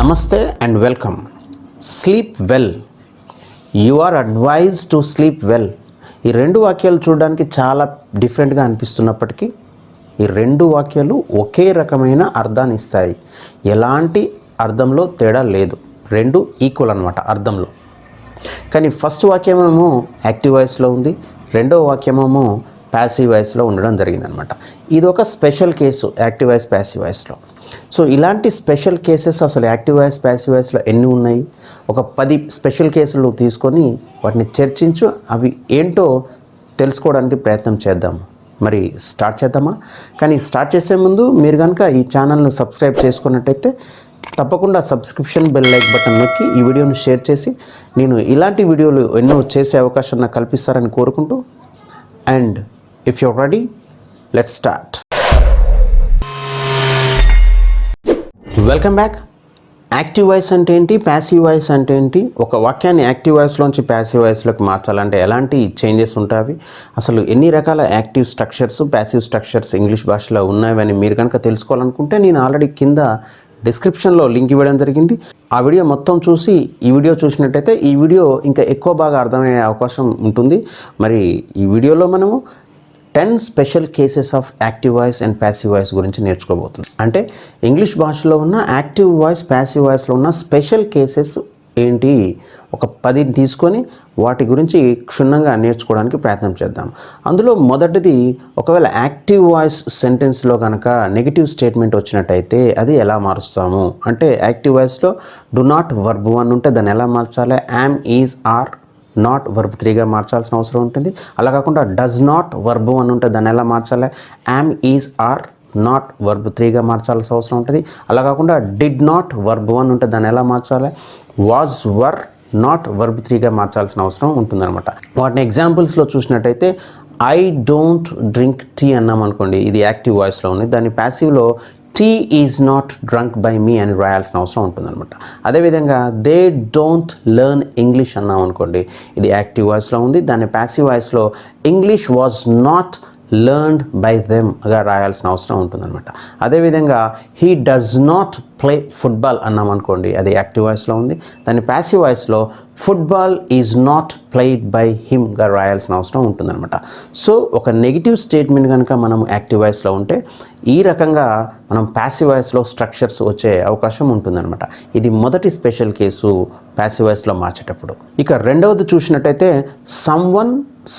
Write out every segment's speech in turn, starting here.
నమస్తే and welcome. Sleep well, you are advised to sleep well. ఈ రెండు వాక్యాలు చూడడానికి చాలా డిఫరెంట్గా అనిపిస్తున్నప్పటికీ ఈ రెండు వాక్యాలు ఒకే రకమైన అర్థాన్ని ఇస్తాయి. ఎలాంటి అర్థంలో తేడా లేదు, రెండు ఈక్వల్ అనమాట అర్థంలో. కానీ ఫస్ట్ వాక్యమేమో యాక్టివ్ వాయిస్లో ఉంది, రెండో వాక్యమేమో ప్యాసివ్ వాయిస్లో ఉండడం జరిగిందనమాట. ఇది ఒక special case active voice passive వాయిస్లో. సో ఇలాంటి స్పెషల్ కేసెస్ అసలు యాక్టివ్ వాయిస్ ప్యాసివ్ వాయిస్లో ఎన్ని ఉన్నాయి? ఒక 10 స్పెషల్ కేసులు తీసుకొని వాటిని చర్చించు, అవి ఏంటో తెలుసుకోవడానికి ప్రయత్నం చేద్దాం. మరి స్టార్ట్ చేద్దామా? కానీ స్టార్ట్ చేసే ముందు మీరు కనుక ఈ ఛానల్ను సబ్స్క్రైబ్ చేసుకున్నట్టయితే తప్పకుండా సబ్స్క్రిప్షన్ బెల్ లైక్ బటన్ నొక్కి ఈ వీడియోను షేర్ చేసి నేను ఇలాంటి వీడియోలు ఎన్నో చేసే అవకాశం నాకు కల్పిస్తారని కోరుకుంటూ, and if you're ready, let's start. Welcome back. Active voice అంటే ఏంటి, ప్యాసివ్ వాయిస్ అంటే ఏంటి? ఒక వాక్యాన్ని యాక్టివ్ వాయిస్లోంచి ప్యాసివ్ వాయిస్లోకి మార్చాలంటే ఎలాంటి చేంజెస్ ఉంటాయి? అసలు ఎన్ని రకాల active structures, passive structures English భాషలో ఉన్నాయని మీరు కనుక తెలుసుకోవాలనుకుంటే నేను ఆల్రెడీ కింద డిస్క్రిప్షన్లో లింక్ ఇవ్వడం జరిగింది. ఆ వీడియో మొత్తం చూసి ఈ వీడియో చూసినట్టయితే ఈ వీడియో ఇంకా ఎక్కువ బాగా అర్థమయ్యే అవకాశం ఉంటుంది. మరి ఈ వీడియోలో మనము 10 special cases of active voice and passive voice గురించి నేర్చుకోబోతున్నాం. అంటే ఇంగ్లీష్ భాషలో ఉన్న యాక్టివ్ వాయిస్, ప్యాసివ్ వాయిస్లో ఉన్న స్పెషల్ కేసెస్ ఏంటి, ఒక 10 తీసుకొని వాటి గురించి క్షుణ్ణంగా నేర్చుకోవడానికి ప్రయత్నం చేద్దాం. అందులో మొదటిది, ఒకవేళ యాక్టివ్ వాయిస్ సెంటెన్స్లో కనుక నెగిటివ్ స్టేట్మెంట్ వచ్చినట్టయితే అది ఎలా మారుస్తాము అంటే, యాక్టివ్ వాయిస్లో డు నాట్ వర్బ్ 1 ఉంటే దాన్ని ఎలా మార్చాలి? Am, is, are, not verb 3గా మార్చాల్సిన అవసరం ఉంటుంది. అలా కాకుండా డస్ నాట్ వర్బ్ 1 ఉంటే దాన్ని ఎలా మార్చాలి? Am, is, are, not verb 3గా మార్చాల్సిన అవసరం ఉంటుంది. అలా కాకుండా డిడ్ నాట్ వర్బ్ 1 ఉంటే దాన్ని ఎలా మార్చాలి? వాజ్, వర్, నాట్ వర్బ్ 3గా మార్చాల్సిన అవసరం ఉంటుందన్నమాట. వాటిని ఎగ్జాంపుల్స్లో చూసినట్టయితే ఐ డోంట్ డ్రింక్ టీ అన్నాం అనుకోండి, ఇది యాక్టివ్ వాయిస్లో ఉంది. దాన్ని ప్యాసివ్లో tea is not drunk by me అని రాయాల్సిన అవసరం ఉంటుందన్నమాట. అదేవిధంగా దే డోంట్ లెర్న్ ఇంగ్లీష్ అన్నాం అనుకోండి, ఇది యాక్టివ్ వాయిస్లో ఉంది. దాన్ని ప్యాసివ్ వాయిస్లో English was not learned by దెమ్గా రాయాల్సిన అవసరం ఉంటుందన్నమాట. అదేవిధంగా he does not play football అన్నాం అనుకోండి, అది యాక్టివ్ వాయిస్లో ఉంది. దాన్ని ప్యాసివ్ వాయిస్లో football is not played by హిమ్గా రాయాల్సిన అవసరం ఉంటుందన్నమాట. సో ఒక నెగిటివ్ స్టేట్మెంట్ కనుక మనం యాక్టివ్ వాయిస్లో ఉంటే ఈ రకంగా మనం ప్యాసివ్ వాయిస్లో స్ట్రక్చర్స్ వచ్చే అవకాశం ఉంటుందన్నమాట. ఇది మొదటి స్పెషల్ కేసు ప్యాసివ్ వాయిస్లో మార్చేటప్పుడు. ఇక రెండవది చూసినట్టయితే సమ్వన్,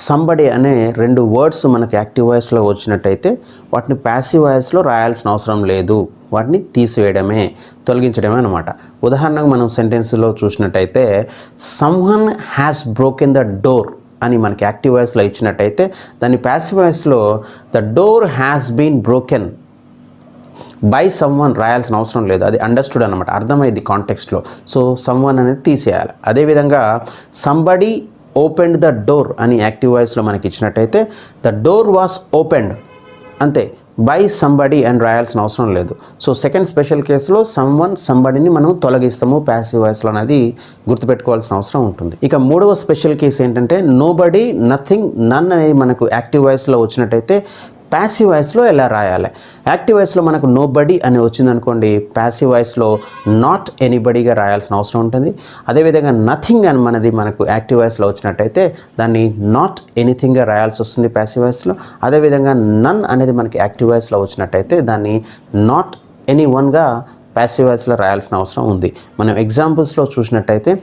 సంబడి అనే 2 వర్డ్స్ మనకు యాక్టివ్ వాయిస్లో వచ్చినట్టయితే వాటిని ప్యాసివ్ వాయిస్లో రాయాల్సిన అవసరం లేదు, వాటిని తీసివేయడమే, తొలగించడమే అనమాట. ఉదాహరణకు మనం సెంటెన్స్లో చూసినట్టయితే someone has broken the door అని మనకి యాక్టివ్ వాయిస్లో ఇచ్చినట్టయితే దాన్ని ప్యాసివ్ వాయిస్లో the door has been broken by someone రాయాల్సిన అవసరం లేదు, అది అండర్స్టూడ్ అనమాట, అర్థమైంది కాంటెక్స్ట్లో. సో సమ్వన్ అనేది తీసేయాలి. అదేవిధంగా సంబడి ఓపెన్డ్ ద డోర్ అని యాక్టివ్ వాయిస్లో మనకి ఇచ్చినట్టయితే ద డోర్ వాస్ ఓపెన్డ్ అంతే, బై సంబడి అని రాయాల్సిన అవసరం లేదు. సో సెకండ్ స్పెషల్ కేసులో సమ్వన్, సంబడిని మనం తొలగిస్తాము ప్యాసివ్ వాయిస్లో అనేది గుర్తుపెట్టుకోవాల్సిన అవసరం ఉంటుంది. ఇక మూడవ స్పెషల్ కేసు ఏంటంటే నోబడి, నథింగ్, నన్ అనేది మనకు యాక్టివ్ వాయిస్లో వచ్చినట్టయితే ప్యాసివ్ వాయిస్లో ఎలా రాయాలి? యాక్టివ్ వాయిస్లో మనకు నోబడి అని వచ్చిందనుకోండి, ప్యాసివ్ వాయిస్లో నాట్ ఎనీబడీగా రాయాల్సిన అవసరం ఉంటుంది. అదేవిధంగా నథింగ్ అని మనకు యాక్టివ్ వాయిస్లో వచ్చినట్టయితే దాన్ని నాట్ ఎనీథింగ్గా రాయాల్సి వస్తుంది ప్యాసివ్ వాయిస్లో. అదేవిధంగా నన్ అనేది మనకి యాక్టివ్ వాయిస్లో వచ్చినట్టయితే దాన్ని నాట్ ఎనీ వన్గా ప్యాసివ్ వాయిస్లో రాయాల్సిన అవసరం ఉంది. మనం ఎగ్జాంపుల్స్లో చూసినట్టయితే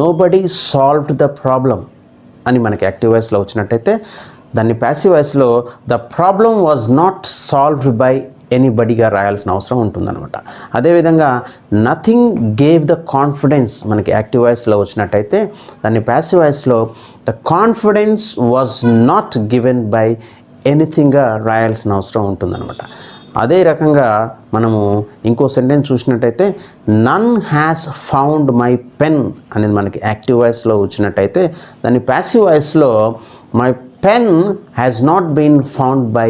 నోబడీ సాల్వ్డ్ ద ప్రాబ్లం అని మనకి యాక్టివ్ వాయిస్లో వచ్చినట్టయితే దాన్ని ప్యాసివ్ వాయిస్లో the problem was not solved by ఎనీబడీగా రాయాల్సిన అవసరం ఉంటుందన్నమాట. అదేవిధంగా నథింగ్ గేవ్ ద కాన్ఫిడెన్స్ మనకి యాక్టివ్ వాయిస్లో వచ్చినట్టయితే దాన్ని ప్యాసివ్ వాయిస్లో the confidence was not given by ఎనీథింగ్గా రాయాల్సిన అవసరం ఉంటుందన్నమాట. అదే రకంగా మనము ఇంకో సెంటెన్స్ చూసినట్టయితే none has found my pen అనేది మనకి యాక్టివ్ వాయిస్లో వచ్చినట్టయితే దాన్ని ప్యాసివ్ వాయిస్లో my pen has not been found by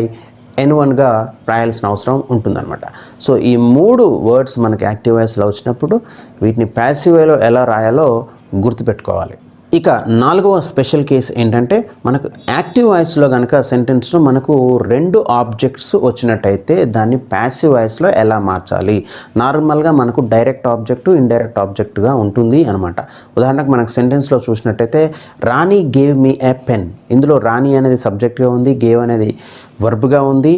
ఎనీవన్గా రాయాల్సిన అవసరం ఉంటుందన్నమాట. సో ఈ 3 వర్డ్స్ మనకి యాక్టివ్ వాయిస్లో వచ్చినప్పుడు వీటిని ప్యాసివ్ వేలో ఎలా రాయాలో గుర్తుపెట్టుకోవాలి. ఇక నాలుగవ స్పెషల్ కేస్ ఏంటంటే మనకు యాక్టివ్ వాయిస్లో కనుక సెంటెన్స్లో మనకు రెండు ఆబ్జెక్ట్స్ వచ్చినట్టయితే దాన్ని ప్యాసివ్ వాయిస్లో ఎలా మార్చాలి. నార్మల్గా మనకు డైరెక్ట్ ఆబ్జెక్ట్ ఇండైరెక్ట్ ఆబ్జెక్ట్గా ఉంటుంది అనమాట. ఉదాహరణకు మనకు సెంటెన్స్లో చూసినట్టయితే రాణి గేవ్ మీ ఏ పెన్. ఇందులో రాణి అనేది సబ్జెక్ట్గా ఉంది, గేవ్ అనేది వర్బ్గా ఉంది,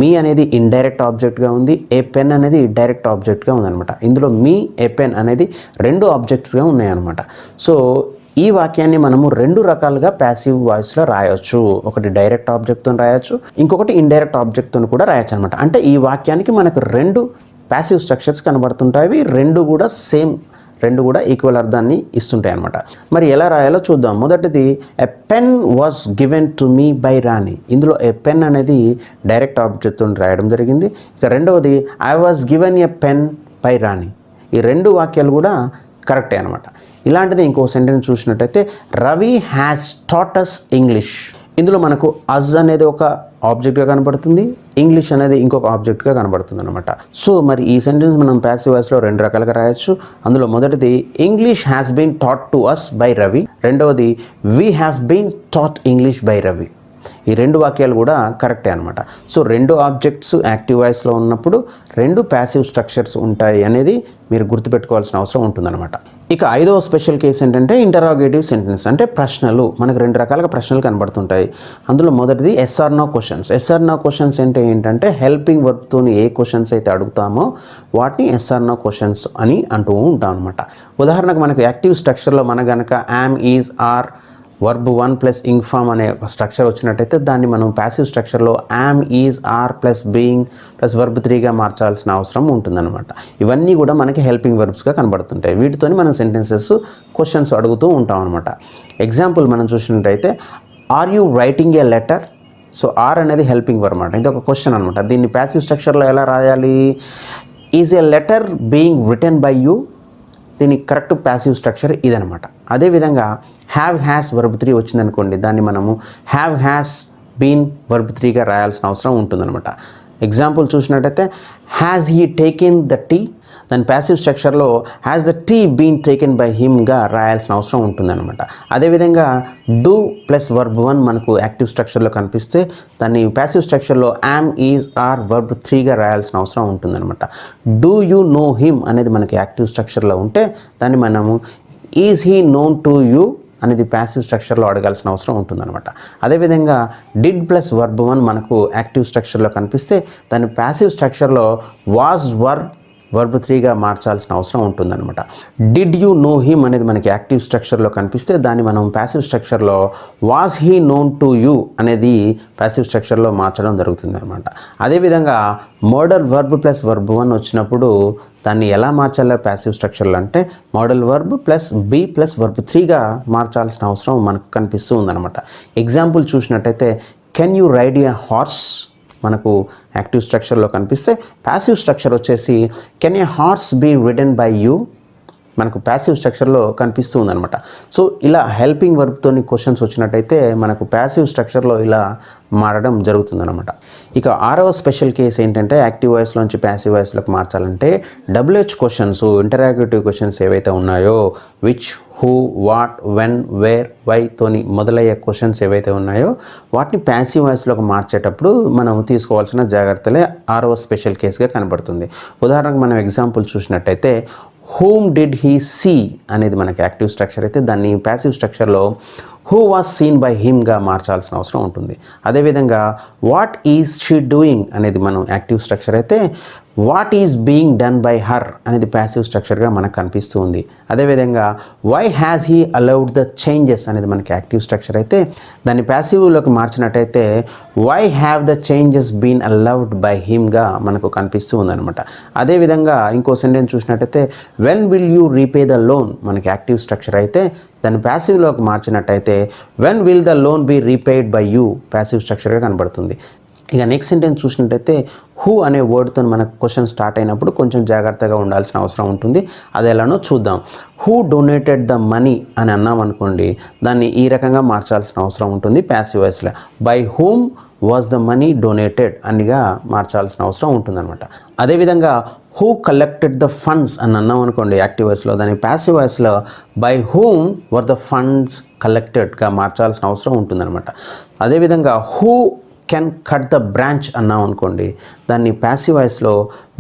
మీ అనేది ఇండైరెక్ట్ ఆబ్జెక్ట్గా ఉంది, ఏ పెన్ అనేది డైరెక్ట్ ఆబ్జెక్ట్గా ఉందన్నమాట. ఇందులో మీ ఏ పెన్ అనేది రెండు ఆబ్జెక్ట్స్గా ఉన్నాయన్నమాట. సో ఈ వాక్యాన్ని మనము రెండు రకాలుగా ప్యాసివ్ వాయిస్లో రాయొచ్చు. ఒకటి డైరెక్ట్ ఆబ్జెక్ట్తో రాయొచ్చు, ఇంకొకటి ఇండైరెక్ట్ ఆబ్జెక్ట్తో కూడా రాయొచ్చు అనమాట. అంటే ఈ వాక్యానికి మనకు రెండు ప్యాసివ్ స్ట్రక్చర్స్ కనబడుతుంటాయి, రెండు కూడా ఈక్వల్ అర్థాన్ని ఇస్తుంటాయి అనమాట. మరి ఎలా రాయాలో చూద్దాం. మొదటిది a pen was given to me by Rani. ఇందులో ఎ పెన్ అనేది డైరెక్ట్ ఆబ్జెక్ట్తో రాయడం జరిగింది. ఇక రెండవది I was given a pen by Rani. ఈ రెండు వాక్యాలు కూడా కరెక్టే అనమాట. ఇలాంటిది ఇంకో సెంటెన్స్ చూసినట్టయితే Ravi has taught us English. ఇందులో మనకు అజ్ అనేది ఒక ఆబ్జెక్ట్గా కనబడుతుంది, ఇంగ్లీష్ అనేది ఇంకొక ఆబ్జెక్ట్గా కనబడుతుంది అనమాట. సో మరి ఈ సెంటెన్స్ మనం ప్యాసివ్ వాయిస్లో రెండు రకాలుగా రాయొచ్చు. అందులో మొదటిది English has been taught to us by Ravi, రెండవది we have been taught English by Ravi. ఈ రెండు వాక్యాలు కూడా కరెక్టే అనమాట. సో రెండు ఆబ్జెక్ట్స్ యాక్టివ్ వాయిస్లో ఉన్నప్పుడు రెండు ప్యాసివ్ స్ట్రక్చర్స్ ఉంటాయి అనేది మీరు గుర్తుపెట్టుకోవాల్సిన అవసరం ఉంటుందన్నమాట. ఇక ఐదవ స్పెషల్ కేసు ఏంటంటే ఇంటరాగేటివ్ సెంటెన్స్. అంటే ప్రశ్నలు. మనకు రెండు రకాలుగా ప్రశ్నలు కనబడుతుంటాయి. అందులో మొదటిది yes or no questions. Yes or no questions అంటే ఏంటంటే హెల్పింగ్ వర్బ్తో ఏ క్వశ్చన్స్ అయితే అడుగుతామో వాటిని ఎస్ఆర్ నో క్వశ్చన్స్ అని అంటూ ఉంటాం అనమాట. ఉదాహరణకు మనకు యాక్టివ్ స్ట్రక్చర్లో మన గనక am, is, are, verb 1 plus ing form అనే ఒక స్ట్రక్చర్ వచ్చినట్టయితే దాన్ని మనం ప్యాసివ్ స్ట్రక్చర్లో am, is, are plus being plus verb 3గా మార్చాల్సిన అవసరం ఉంటుందన్నమాట. ఇవన్నీ కూడా మనకి హెల్పింగ్ వర్బ్స్గా కనబడుతుంటాయి. వీటితోని మనం సెంటెన్సెస్ క్వశ్చన్స్ అడుగుతూ ఉంటాం అనమాట. ఎగ్జాంపుల్ మనం చూసినట్టయితే are you writing a letter. So are అనేది హెల్పింగ్ వర్బ్ అనమాట. ఇది ఒక క్వశ్చన్ అనమాట. దీన్ని ప్యాసివ్ స్ట్రక్చర్లో ఎలా రాయాలి? Is a letter being written by you. దీని కరెక్ట్ ప్యాసివ్ స్ట్రక్చర్ ఇదనమాట. అదేవిధంగా హ్యావ్ హ్యాస్ వర్బ్ 3 వచ్చిందనుకోండి, దాన్ని మనము హ్యావ్ హ్యాస్ బీన్ వర్బ్ 3గా రాయాల్సిన అవసరం ఉంటుందన్నమాట. ఎగ్జాంపుల్ చూసినట్టయితే has he taken the tea. దాని ప్యాసివ్ స్ట్రక్చర్లో has the tea been taken by హిమ్గా రాయాల్సిన అవసరం ఉంటుందన్నమాట. అదేవిధంగా డూ ప్లస్ వర్బ్ 1 మనకు యాక్టివ్ స్ట్రక్చర్లో కనిపిస్తే దాన్ని ప్యాసివ్ స్ట్రక్చర్లో యామ్, ఈజ్, ఆర్ వర్బ్ 3గా రాయాల్సిన అవసరం ఉంటుందన్నమాట. డూ యూ నో హిమ్ అనేది మనకి యాక్టివ్ స్ట్రక్చర్లో ఉంటే దాన్ని మనము is he known to you అనేది ప్యాసివ్ స్ట్రక్చర్లో అడగాల్సిన అవసరం ఉంటుందన్నమాట. అదేవిధంగా డిడ్ ప్లస్ వర్బ్ 1 మనకు యాక్టివ్ స్ట్రక్చర్లో కనిపిస్తే దాన్ని ప్యాసివ్ స్ట్రక్చర్లో వాజ్ వర్బ్ 3గా మార్చాల్సిన అవసరం ఉంటుందన్నమాట. డిడ్ యూ నో హిమ్ అనేది మనకి యాక్టివ్ స్ట్రక్చర్లో కనిపిస్తే దాన్ని మనం ప్యాసివ్ స్ట్రక్చర్లో was he known to you అనేది ప్యాసివ్ స్ట్రక్చర్లో మార్చడం జరుగుతుంది అనమాట. అదేవిధంగా మోడల్ వర్బ్ ప్లస్ వర్బ్ 1 వచ్చినప్పుడు దాన్ని ఎలా మార్చాలో ప్యాసివ్ స్ట్రక్చర్లో అంటే modal verb plus be plus verb 3గా మార్చాల్సిన అవసరం మనకు కనిపిస్తూ ఉందన్నమాట. ఎగ్జాంపుల్ చూసినట్టయితే can you ride a horse మనకు యాక్టివ్ స్ట్రక్చర్లో కనిపిస్తే ప్యాసివ్ స్ట్రక్చర్ వచ్చేసి can a horse be ridden by you మనకు ప్యాసివ్ స్ట్రక్చర్లో కనిపిస్తూ ఉందన్నమాట. సో ఇలా హెల్పింగ్ వర్బ్తోని క్వశ్చన్స్ వచ్చినట్టయితే మనకు ప్యాసివ్ స్ట్రక్చర్లో ఇలా మారడం జరుగుతుందన్నమాట. ఇక ఆరవ స్పెషల్ కేస్ ఏంటంటే యాక్టివ్ వాయిస్లోంచి ప్యాసివ్ వాయిస్లోకి మార్చాలంటే WH క్వశ్చన్స్, ఇంటరాగేటివ్ క్వశ్చన్స్ ఏవైతే ఉన్నాయో which, who, what, when, where, why తోని మొదలయ్యే క్వశ్చన్స్ ఏవైతే ఉన్నాయో వాటిని ప్యాసివ్ వాయిస్లోకి మార్చేటప్పుడు మనం తీసుకోవాల్సిన జాగ్రత్తలే ఆరవ స్పెషల్ కేస్గా కనబడుతుంది. ఉదాహరణకు మనం ఎగ్జాంపుల్ చూసినట్టయితే హూమ్ డిడ్ హీ సీ అనేది మనకి యాక్టివ్ స్ట్రక్చర్ అయితే దాన్ని ప్యాసివ్ స్ట్రక్చర్లో హూ వాజ్ సీన్ బై హిమ్గా మార్చాల్సిన అవసరం ఉంటుంది. అదేవిధంగా వాట్ ఈజ్ షీ డూయింగ్ అనేది మనం యాక్టివ్ స్ట్రక్చర్ అయితే what is being done by her అనేది ప్యాసివ్ స్ట్రక్చర్గా మనకు కనిపిస్తూ ఉంది. అదేవిధంగా why has he allowed the changes అనేది మనకి యాక్టివ్ స్ట్రక్చర్ అయితే దాన్ని ప్యాసివ్లోకి మార్చినట్టయితే why have the changes been allowed by హిమ్గా మనకు కనిపిస్తూ ఉందన్నమాట. అదేవిధంగా ఇంకో సెంటెన్స్ చూసినట్టయితే when will you repay the loan మనకి యాక్టివ్ స్ట్రక్చర్ అయితే దాన్ని ప్యాసివ్లోకి మార్చినట్టయితే when will the loan be repaid by you passive స్ట్రక్చర్గా కనబడుతుంది. ఇక నెక్స్ట్ సెంటెన్స్ చూసినట్టయితే హూ అనే వర్డ్తో మనకు క్వశ్చన్ స్టార్ట్ అయినప్పుడు కొంచెం జాగ్రత్తగా ఉండాల్సిన అవసరం ఉంటుంది. అది ఎలానో చూద్దాం. హూ డొనేటెడ్ ద మనీ అని అన్నాం అనుకోండి, దాన్ని ఈ రకంగా మార్చాల్సిన అవసరం ఉంటుంది ప్యాసివ్ వాయిస్లో. By whom was the money donated అనిగా మార్చాల్సిన అవసరం ఉంటుందన్నమాట. అదేవిధంగా హూ కలెక్టెడ్ ద ఫండ్స్ అని అన్నాం అనుకోండి యాక్టివ్ వాయిస్లో, దాని ప్యాసివ్ వాయిస్లో by whom were the funds కలెక్టెడ్గా మార్చాల్సిన అవసరం ఉంటుందన్నమాట. అదేవిధంగా who can cut the branch అన్నాం అనుకోండి, దాన్ని ప్యాసివ్ వాయిస్లో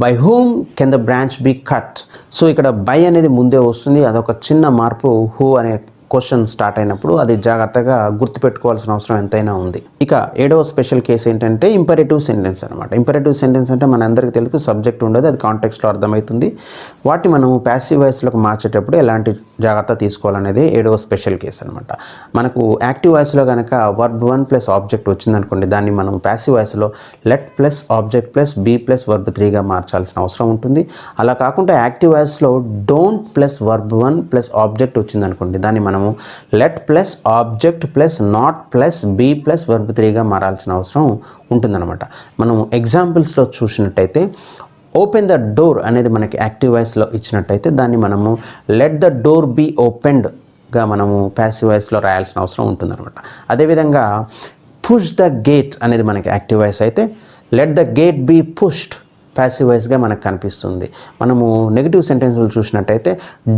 by whom can the branch be cut. So ఇక్కడ బై అనేది ముందే వస్తుంది, అదొక చిన్న మార్పు హూ అనే క్వశ్చన్ స్టార్ట్ అయినప్పుడు అది జాగ్రత్తగా గుర్తుపెట్టుకోవాల్సిన అవసరం ఎంతైనా ఉంది. ఇక 7వ స్పెషల్ కేసు ఏంటంటే ఇంపరేటివ్ సెంటెన్స్ అనమాట. ఇంపరేటివ్ సెంటెన్స్ అంటే మన అందరికీ తెలుసు సబ్జెక్ట్ ఉండదు, అది కాంటెక్స్ట్లో అర్థమవుతుంది. వాటిని మనం ప్యాసివ్ వాయిస్లోకి మార్చేటప్పుడు ఎలాంటి జాగ్రత్త తీసుకోవాలనేది 7వ స్పెషల్ కేసు అనమాట. మనకు యాక్టివ్ వాయిస్లో కనుక వర్బ్ 1 ప్లస్ ఆబ్జెక్ట్ వచ్చిందనుకోండి, దాన్ని మనం ప్యాసివ్ వాయిస్లో let plus object plus be plus verb 3గా మార్చాల్సిన అవసరం ఉంటుంది. అలా కాకుండా యాక్టివ్ వాయిస్లో don't plus verb 1 plus object వచ్చిందనుకోండి, దాన్ని మనం let plus object plus not plus be plus verb 3గా మారాల్సిన అవసరం ఉంటుందన్నమాట. మనం ఎగ్జాంపుల్స్లో చూసినట్టయితే ఓపెన్ ద డోర్ అనేది మనకి యాక్టివ్ వాయిస్లో ఇచ్చినట్టయితే దాన్ని మనము లెట్ ద డోర్ బీ ఓపెన్డ్గా మనము ప్యాసివ్ వాయిస్లో రాయాల్సిన అవసరం ఉంటుందన్నమాట. అదేవిధంగా పుష్ ద గేట్ అనేది మనకి యాక్టివ్ వాయిస్ అయితే let the gate be pushed passive వాయిస్గా మనకు కనిపిస్తుంది. మనము నెగిటివ్ సెంటెన్స్లు చూసినట్టయితే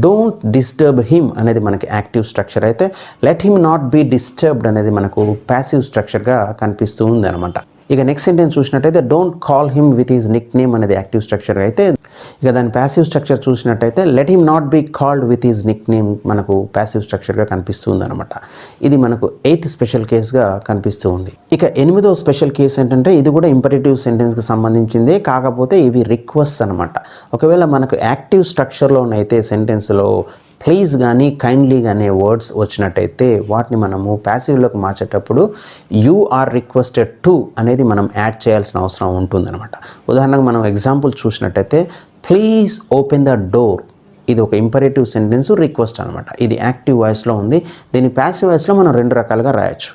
డోంట్ డిస్టర్బ్ హిమ్ అనేది మనకి యాక్టివ్ స్ట్రక్చర్ అయితే let him not be disturbed అనేది మనకు ప్యాసివ్ స్ట్రక్చర్గా కనిపిస్తూ ఉంది అనమాట. ఇక నెక్స్ట్ సెంటెన్స్ చూసినట్టయితే don't call him with his nickname అనేది యాక్టివ్ స్ట్రక్చర్ అయితే, ఇక దాని ప్యాసివ్ స్ట్రక్చర్ చూసినట్టయితే let him not be called with his nickname మనకు ప్యాసివ్ స్ట్రక్చర్గా కనిపిస్తుంది అనమాట. ఇది మనకు 8th స్పెషల్ కేస్గా కనిపిస్తూ ఉంది. ఇక 8వ స్పెషల్ కేస్ ఏంటంటే ఇది కూడా ఇంపరేటివ్ సెంటెన్స్కి సంబంధించిందే, కాకపోతే ఇవి రిక్వెస్ట్ అనమాట. ఒకవేళ మనకు యాక్టివ్ స్ట్రక్చర్లోనైతే సెంటెన్స్లో ప్లీజ్ కానీ కైండ్లీ కానీ వర్డ్స్ వచ్చినట్టయితే వాటిని మనము ప్యాసివ్లోకి మార్చేటప్పుడు యూ ఆర్ రిక్వెస్టెడ్ టు అనేది మనం యాడ్ చేయాల్సిన అవసరం ఉంటుందన్నమాట. ఉదాహరణకు మనం ఎగ్జాంపుల్ చూసినట్టయితే ప్లీజ్ ఓపెన్ ద డోర్, ఇది ఒక ఇంపరేటివ్ సెంటెన్స్ రిక్వెస్ట్ అనమాట. ఇది యాక్టివ్ వాయిస్లో ఉంది. దీని ప్యాసివ్ వాయిస్లో మనం 2 రకాలుగా రాయొచ్చు.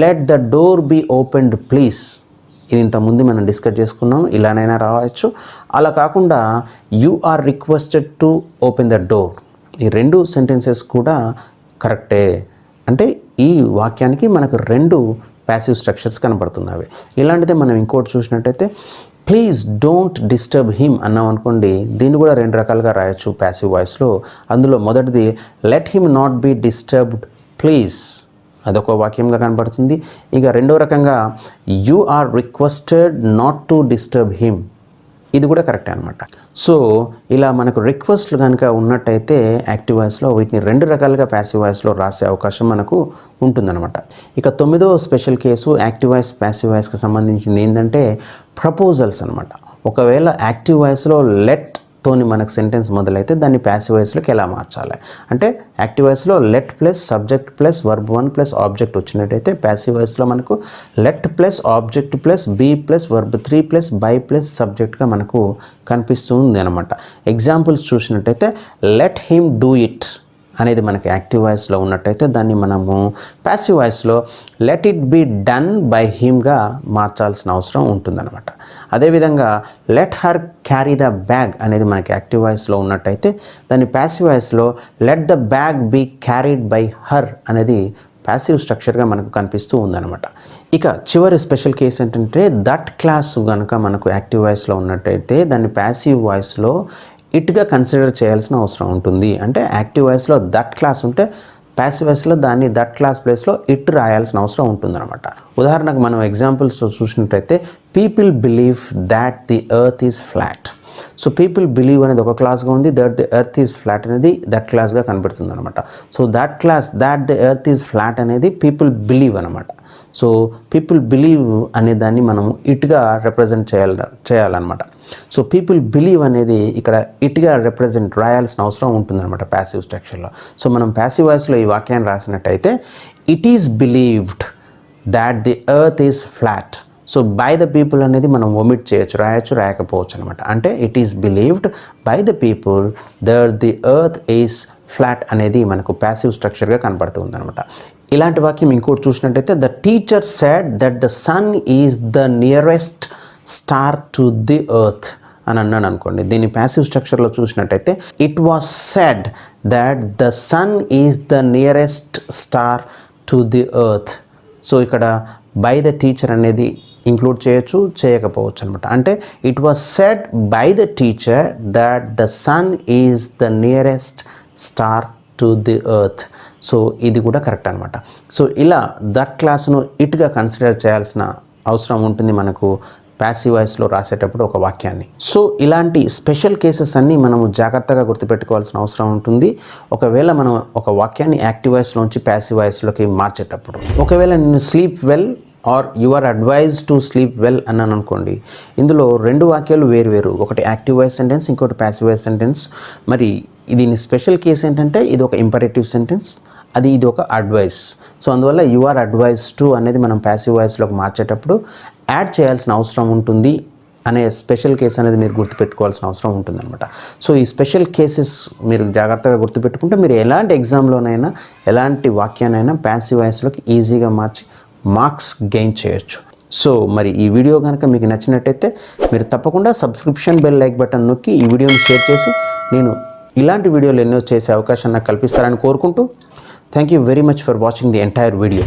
Let the door be opened please, ఇది ఇంతకుముందు మనం డిస్కస్ చేసుకున్నాం, ఇలానైనా రావచ్చు. అలా కాకుండా you are requested to open the door, ఈ 2 సెంటెన్సెస్ కూడా కరెక్టే. అంటే ఈ వాక్యానికి మనకు 2 ప్యాసివ్ స్ట్రక్చర్స్ కనబడుతున్నవి. ఇలాంటిదే మనం ఇంకోటి చూసినట్టయితే ప్లీజ్ డోంట్ డిస్టర్బ్ హిమ్ అన్నాం అనుకోండి, దీన్ని కూడా 2 రకాలుగా రాయొచ్చు ప్యాసివ్ వాయిస్లో. అందులో మొదటిది let him not be disturbed please, అదొక వాక్యంగా కనబడుతుంది. ఇక 2వ రకంగా you are requested not to disturb him, ఇది కూడా కరెక్టే అనమాట. సో ఇలా మనకు రిక్వెస్ట్లు కనుక ఉన్నట్టయితే యాక్టివ్ వాయిస్లో వీటిని 2 రకాలుగా ప్యాసివ్ వాయిస్లో రాసే అవకాశం మనకు ఉంటుందన్నమాట. ఇక 9వ special case active voice passive వాయిస్కి సంబంధించింది ఏంటంటే ప్రపోజల్స్ అనమాట. ఒకవేళ యాక్టివ్ వాయిస్లో లెట్ తోని మనకు సెంటెన్స్ మొదలైతే దాన్ని ప్యాసివ్ వాయిస్లోకి ఎలా మార్చాలి అంటే యాక్టివ్ వాయిస్లో let plus subject plus verb 1 plus object వచ్చినట్టయితే ప్యాసివ్ వాయిస్లో మనకు let plus object plus be plus verb 3 plus by plus సబ్జెక్ట్గా మనకు కనిపిస్తుంది అనమాట. ఎగ్జాంపుల్స్ చూసినట్టయితే లెట్ హిమ్ డూ ఇట్ అనేది మనకి యాక్టివ్ వాయిస్లో ఉన్నట్టయితే దాన్ని మనము ప్యాసివ్ వాయిస్లో let it be done by హిమ్గా మార్చాల్సిన అవసరం ఉంటుందన్నమాట. అదేవిధంగా let her carry the bag అనేది మనకి యాక్టివ్ వాయిస్లో ఉన్నట్టయితే దాన్ని ప్యాసివ్ వాయిస్లో let the bag be carried by her అనేది ప్యాసివ్ స్ట్రక్చర్గా మనకు కనిపిస్తూ ఉందన్నమాట. ఇక చివరి స్పెషల్ కేసు ఏంటంటే దట్ క్లాస్ కనుక మనకు యాక్టివ్ వాయిస్లో ఉన్నట్టయితే దాన్ని ప్యాసివ్ వాయిస్లో ఇట్గా కన్సిడర్ చేయాల్సిన అవసరం ఉంటుంది. అంటే యాక్టివ్ వాయిస్లో దట్ క్లాస్ ఉంటే ప్యాసివ్ వాయిస్లో దాన్ని దట్ క్లాస్ ప్లేస్లో ఇట్ రాయాల్సిన అవసరం ఉంటుందన్నమాట. ఉదాహరణకు మనం ఎగ్జాంపుల్స్ చూసినట్టయితే people believe that the earth is flat. So people believe అనేది ఒక క్లాస్గా ఉంది, that the earth is flat అనేది దట్ క్లాస్గా కనబడుతుంది అనమాట. So that class that the earth is flat అనేది పీపుల్ బిలీవ్ అనమాట. సో పీపుల్ బిలీవ్ అనే దాన్ని మనం ఇట్గా రిప్రజెంట్ చేయాలన్నమాట. సో పీపుల్ బిలీవ్ అనేది ఇక్కడ ఇట్గా రిప్రజెంట్ రాయాల్సిన అవసరం ఉంటుందన్నమాట ప్యాసివ్ స్ట్రక్చర్లో. సో మనం ప్యాసివ్ వాయిస్లో ఈ వాక్యాన్ని రాసినట్టయితే it is believed that the earth is flat. So by the people అనేది మనం ఒమిట్ చేయొచ్చు, రాయకపోవచ్చు అనమాట. అంటే it is believed by the people that the earth is flat అనేది మనకు ప్యాసివ్ స్ట్రక్చర్గా కనపడుతుంది అనమాట. ఇలాంటి వాక్యం ఇంకోటి చూసినట్టయితే the teacher said that the sun is the nearest star to the earth అని అన్నాను అనుకోండి. దీన్ని ప్యాసివ్ స్ట్రక్చర్లో చూసినట్టయితే it was said that the sun is the nearest star to the earth. So ఇక్కడ బై ద టీచర్ అనేది include చేయొచ్చు, చేయకపోవచ్చు అనమాట. అంటే it was said by the teacher that the sun is the nearest star to the earth. So ఇది కూడా correct అనమాట. So ఇలా దట్ క్లాస్ను ఇట్గా కన్సిడర్ చేయాల్సిన అవసరం ఉంటుంది మనకు ప్యాసివ్ వాయిస్లో రాసేటప్పుడు ఒక వాక్యాన్ని. సో ఇలాంటి స్పెషల్ కేసెస్ అన్నీ మనము జాగ్రత్తగా గుర్తుపెట్టుకోవాల్సిన అవసరం ఉంటుంది ఒకవేళ మనం ఒక వాక్యాన్ని యాక్టివ్ వాయిస్లోంచి ప్యాసివ్ వాయిస్లోకి మార్చేటప్పుడు. ఒకవేళ నేను sleep well or you are advise to sleep well అన్నాను అనుకోండి, ఇందులో రెండు వాక్యాలు వేరు, ఒకటి యాక్టివ్ వాయిస్ సెంటెన్స్, ఇంకోటి ప్యాసివ్ వాయిస్ సెంటెన్స్. మరి దీని స్పెషల్ కేసు ఏంటంటే ఇది ఒక ఇంపరేటివ్ సెంటెన్స్, ఇది ఒక అడ్వైస్. సో అందువల్ల యు ఆర్ అడ్వైజ్ టు అనేది మనం ప్యాసివ్ వాయిస్లోకి మార్చేటప్పుడు యాడ్ చేయాల్సిన అవసరం ఉంటుంది అనే స్పెషల్ కేసు అనేది మీరు గుర్తుపెట్టుకోవాల్సిన అవసరం ఉంటుందన్నమాట. సో ఈ స్పెషల్ కేసెస్ మీరు జాగ్రత్తగా గుర్తుపెట్టుకుంటే మీరు ఎలాంటి ఎగ్జామ్లోనైనా ఎలాంటి వాక్యానైనా ప్యాసివ్ వాయిస్లోకి ఈజీగా మార్చి మార్క్స్ గెయిన్ చేయొచ్చు. సో మరి ఈ వీడియో కనుక మీకు నచ్చినట్టయితే మీరు తప్పకుండా సబ్స్క్రిప్షన్ బెల్ లైక్ బటన్ నొక్కి ఈ వీడియోని షేర్ చేసి నేను ఇలాంటి వీడియోలు ఎన్నో చేసే అవకాశం నాకు కల్పిస్తారని కోరుకుంటూ thank you very much for watching the entire video.